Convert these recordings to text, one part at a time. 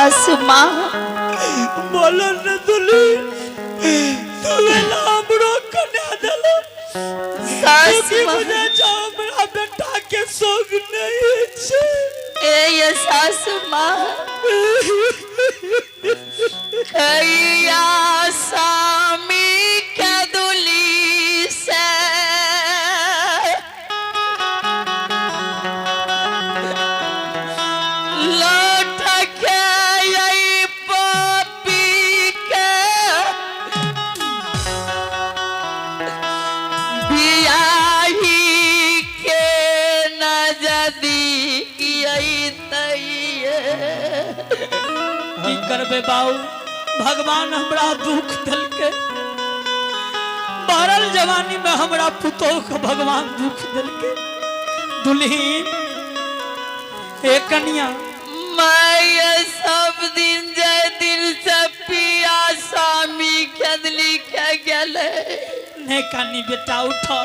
सासू माँ बोलो न दुली तुम्हें हमरो कन्या दिलो सासू माँ मुझे जाओ मेरा बेटा के सोग नहीं छे ये सासू माँ कैया स्वामी के दुली से लौट के यही पपी के बियाही के नजदीक यही की करबे बाऊ भगवान हमरा दुख दिल के भरल जवानी में हमरा पुतोह को भगवान दुख दिल के दुल्हीन ए कन्या मैं सब दिन जय दिन से पिया स्वामी खेदली के गेले नहीं कानी बेटा उठो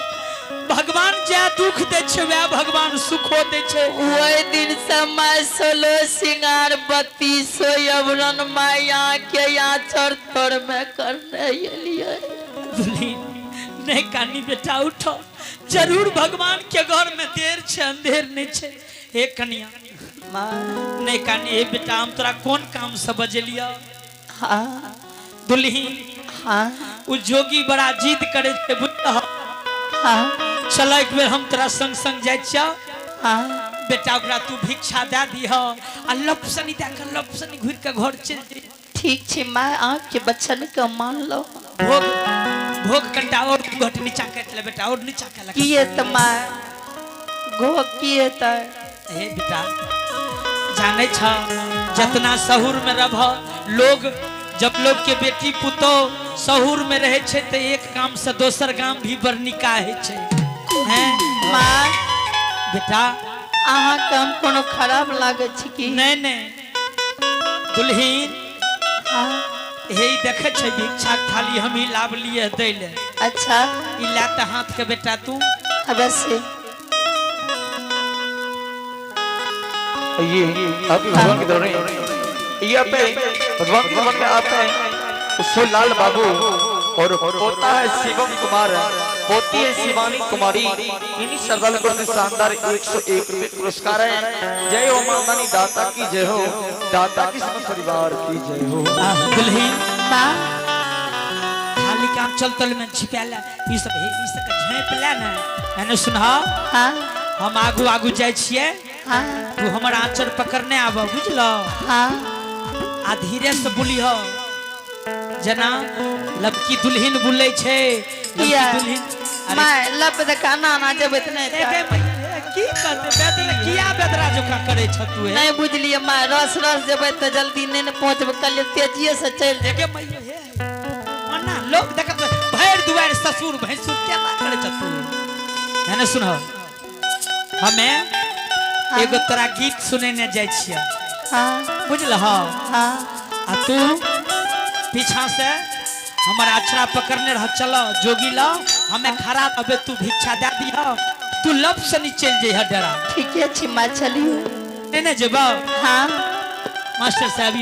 भगवान जे दुख दे छे वह भगवान सुखो दे छे वही दिन से मैं सोलो सिंगार बत्ती सोयवरन माया के यहाँ चर थोड़ में करने लिए दुल्हीन नहीं कानी बेटा उठो जरूर भगवान के घर में देर छे अंधेर नहीं छे ए कन्या नहीं कानी ए बेटा हम तोरा कौन काम से बजेलिया हाँ दुल्हीन हाँ उ जोगी बड़ा जिद करे छे बुझल हाँ चल एक बेर हम तोरा संग संग जाय छिया हाँ बेटा ओकरा तू भिक्षा दे दीह आ लपसनी दे के लपसनी घुर के घर चल जे ठीक छे मैं आँख के बच्चन के मान लो भोग भोग कंटा और घट नीचा काट ले बेटा और नीचा के लगा किए तो मैं गो किए तो हे बेटा जाने छ जितना शहर में रह लोग जब लोग के बेटी पुतो शहर में रहे छे तो एक काम से दोसर गांव भी बड़ निकाहे छे हैं माँ बेटा अहाँ के हम कोनो खराब लागे छी कि नहीं नहीं दुल्हीन हाँ हे देखे छे भिक्षा थाली हम ही लाभ लिए दे ले अच्छा ई ला त हाथ के बेटा तू अवश्य ये अभी भगवान की तरह नहीं ये पे भगवान की तरह में आता है उसो लाल बाबू और पोता है शिवम कुमार पोती है शिवानी कुमारी इन्हीं सरदार को शानदार 101 रुपए पुरस्कार है जय हो मातानी दाता की जय हो दाता की समस्त परिवार की जय हो दुल्हीन माँ थाली काम चल तल में छिपाला ई सब झाँप ले ना एने सुनहा हाँ हम आगू आगू जाय छिए हाँ तू हमर आंचर पकड़ने आब बुझलो हाँ आ धीरे से बुली हो जना लबकी दुल्हीन बुले छे लबकी किया? दुल्हीन मैं लब दकाना ना जब इतने की करते बेदरा किया बेदरा जोका करे छ तू है नहीं बुझलिए मैं रस रस जब तो जल्दी नहीं न पहुंचब कल तेजिए से चल जे देखे मैया हे मन्ना लोग देखत भैर दुआर ससुर भैंसुर केना करे छ तू है न सुनो हमें एगो तोरा गीत सुने ने जाय छियै हाँ बुझल ह हाँ आ तू पीछा से हमर अछरा पकड़ने रह चल जोगी ला हमें खड़ा अबे तू भिक्षा दे दिह तू लब से नीचे जे डरा ठीक है छी मैं चलियो ने जेबा हाँ मास्टर साहब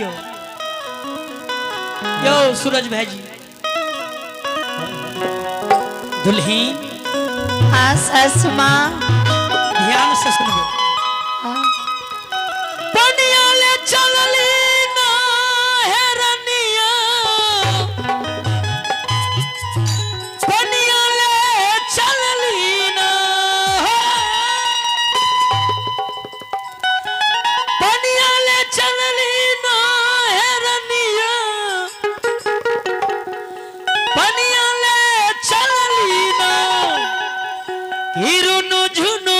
यो सूरज भाईजी दुल्हीन हाँ सासू माँ ध्यान से सुनबे हाँ बनिया ले चलली ना हेरनिया बनिया ले चलली ना बनिया ले चलली ना हेरनिया बनिया ले चलली ना हिरुनु झुनु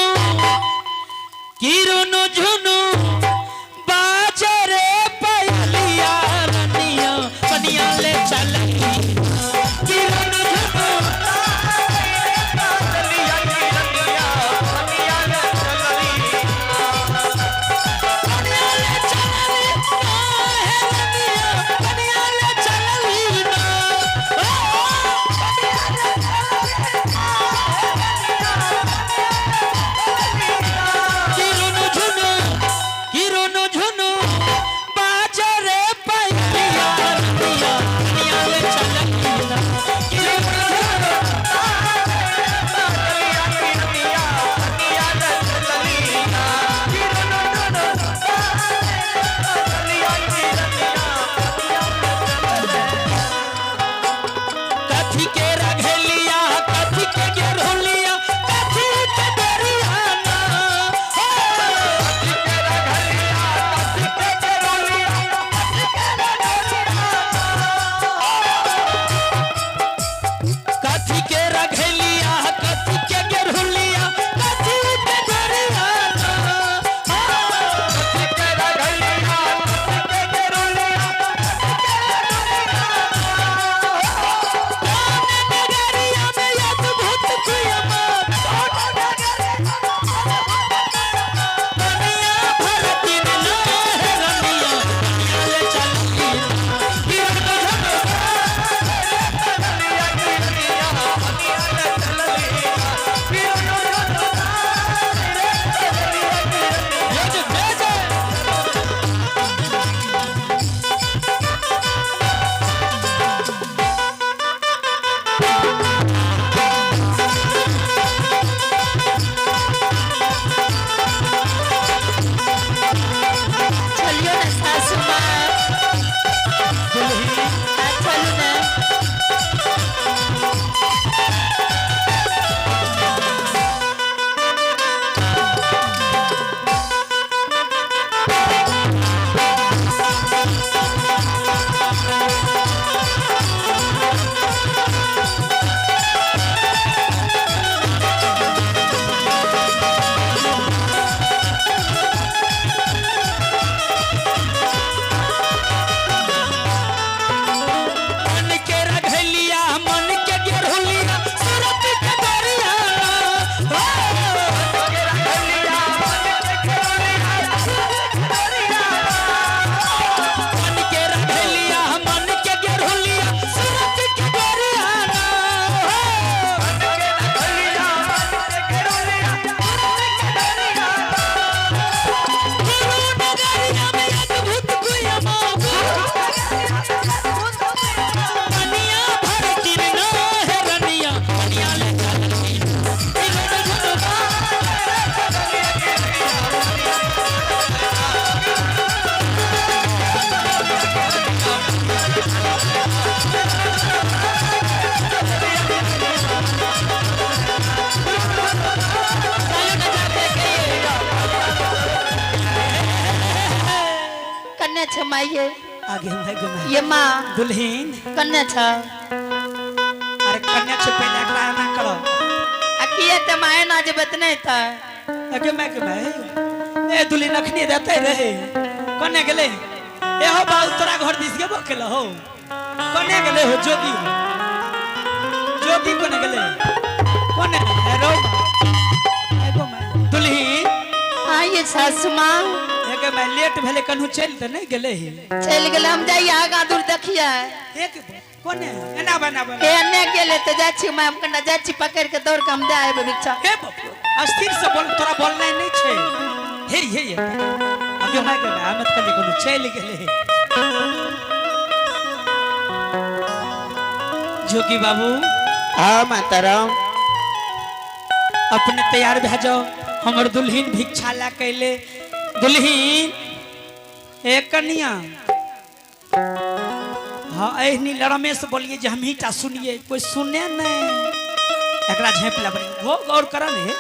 कन्ने छ माइये आगे मैं गुना ये माँ दुल्हन कन्ने छ अरे कन्या से पहले एकरा ना करो अकिए त माय ना जे बतने था आगे मैं के भाई ए दुल्हन अखनी रहते रहे कन्या गेले ए हो बाल तोरा घर दिस के बकेला हो कन्या गेले हो जोगी कोने गेले कोने रो एगो मैं दुल्हन हां ये सासु माँ एके मैं लेट भेले कन्हु चल त नहीं गेले ही चल गेले हम जाई आगा दूर देखिया एक कोने एना बना ए अन्ने गेले त जाछि मैं हम कना जाछि पकड़ के दौड़ के हम दे आबे भिक्षा हे बाप अस्थिर से बोल तोरा बोलना नहीं छे हे आगे मैं के मत कने कोनो चल गेले जोगी बाबू हाँ माताराम अपने तैयार भेजो हमर दुल्हन भिक्षा ला कैले दुल्हन ए कन्या हाँ एहनी रमेश बोलिए जे हम हीटा सुनिए कोई सुने नहीं एकरा झेप ला बड़ी वो गौर करन है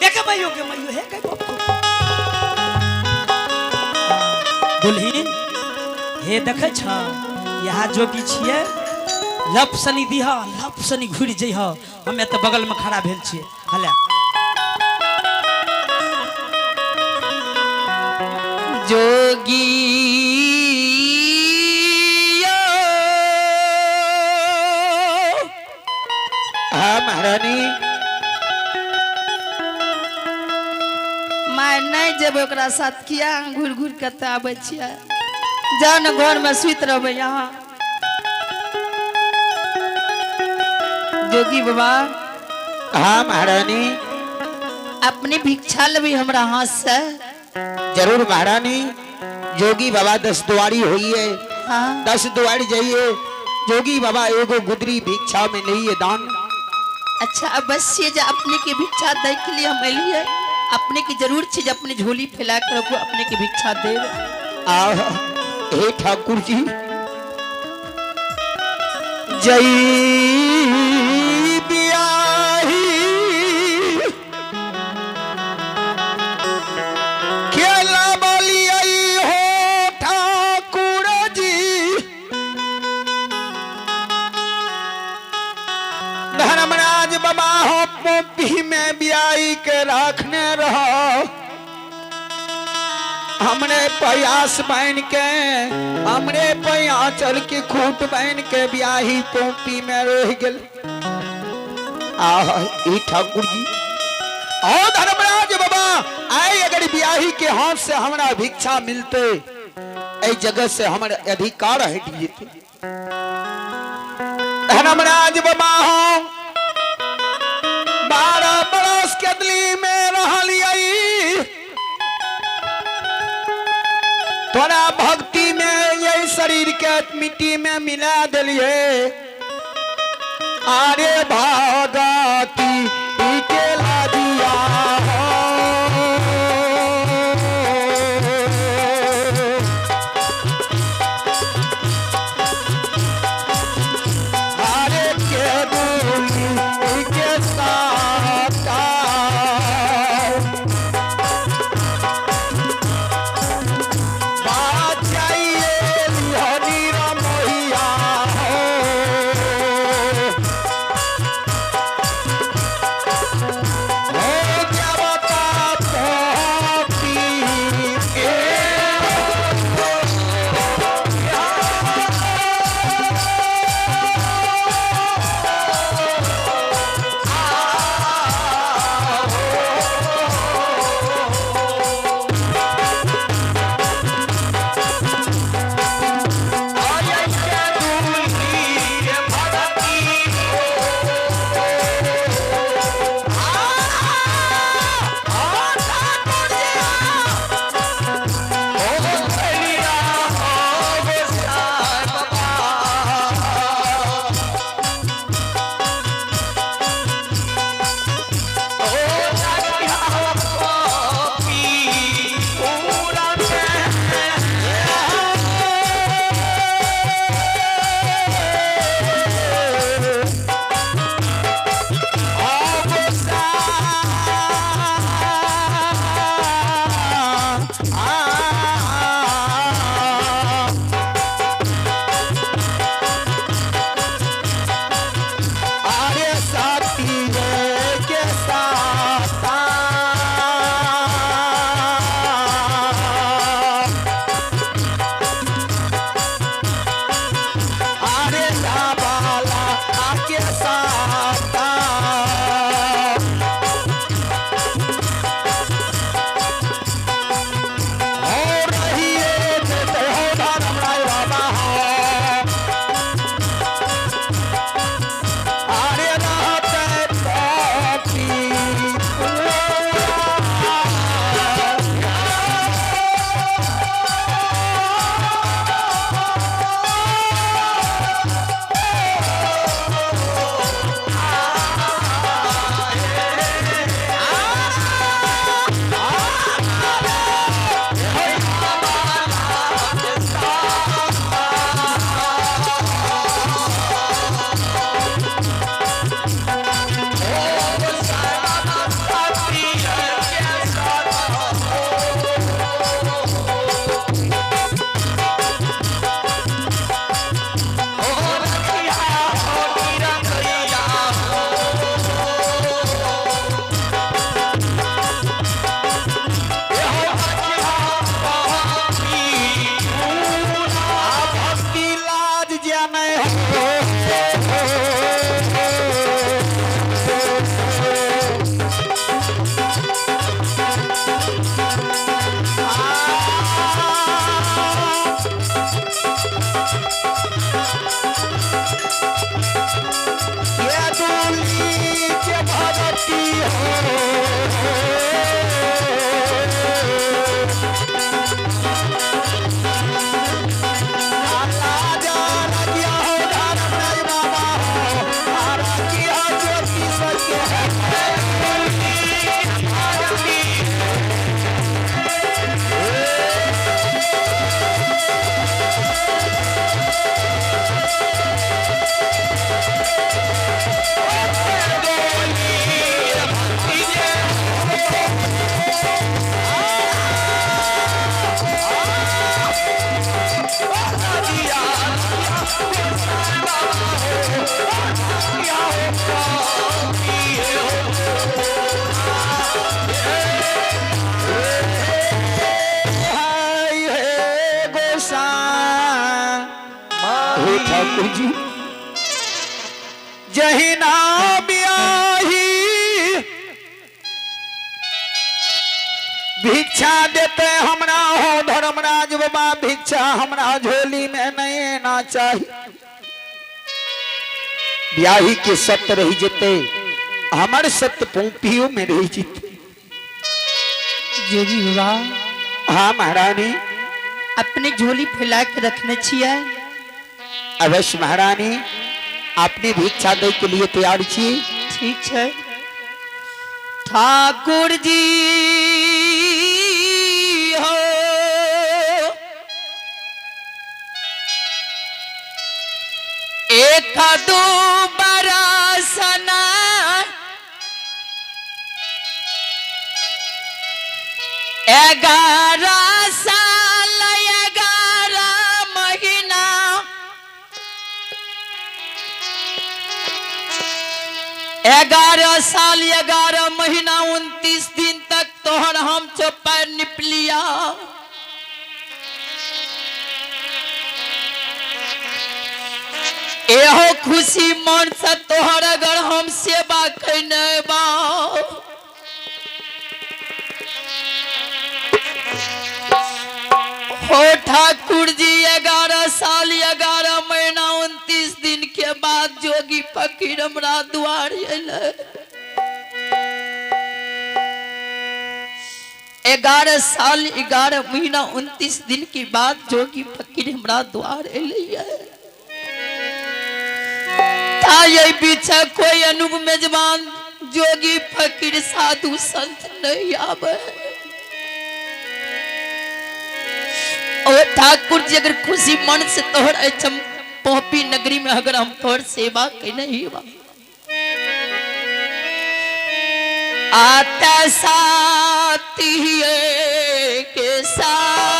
एक मइयो के मइयो है के बाप दुल्हन हे देखे छ यहाँ जोगी छिए लप सनी दिहा लप सनी घुर जइहा हमें तो बगल में खड़ा भेल छिए हला जोगी हाँ महारानी मैं नहीं जब ओकरा साथ किया घूर घूर के त आबै छियै जान घर में सुत रहबै यहाँ जोगी बाबा हाँ महारानी अपनी भिक्षा लेबी हमरा हाथ से जरूर महारानी जोगी बाबा 10 दुआरी हुई है हाँ 10 दुआरी जाइए जोगी बाबा एगो गुदरी भिक्षा में नहीं है दान अच्छा अवश्य जे अपने की भिक्षा दे के लिए हम एलिए अपने की जरूर चीज अपनी झोली फैला कर रखो अपने की भिक्षा देव हे ठाकुर जी जय बियाही खेला बोलिए हो ठाकुर जी धर्मराज बाबा हो पोपी में बियाही के रखने रहो हमने प्रयास बन के हमने पैया चल के खूट बन के ब्याही पोपी में रह गल ठाकुर जी ओ धर्मराज बाबा आए अगर ब्याही के हाथ से हमरा भिक्षा मिलते ए जगह से हमारे अधिकार हट जेते धर्मराज बाबा हो 12 बरस के दिल्ली में रहलिए तोरा भक्ति में यही शरीर के मिट्टी में मिला दिलिए आरे भागती के लादिया आरे के दूरी के साथ ठाकुर जी जही ना ब्याही भिक्षा देते हमरा हो धर्मराज बाबा भिक्षा हमरा झोली में नहीं ना चाहिए ब्याही के सत्य रही जेते हमारे सत्य पंक्तियों में रही जीते जोगी बाबा हाँ महारानी अपने झोली फैला के रखने छिए अवश्य महारानी आपने भिक्षा दे के लिए तैयार छी ठीक है ठाकुर जी हो एक दो बरसना ग्यारह साल 11 महीना 11 साल 11 महीना 29 दिन तक तोहर हम चौपाई निपलिया एहो खुशी मन से तोहर अगर हम सेवा कैने बा हो ठाकुर जी 11 साल 11 महीना 29 दिन के बाद जोगी फकीर हमरा द्वार अइले 11 साल 11 महीना 29 दिन के बाद जोगी फकीर हमरा द्वार अइले ये पीछे कोई अनुप मेजबान जोगी फकीर साधु संत नहीं आवे और ठाकुर जी अगर खुशी मन से तोहर अचम पोपी नगरी में अगर हम तोहर सेवा के नहीं बा आता साथी के साथ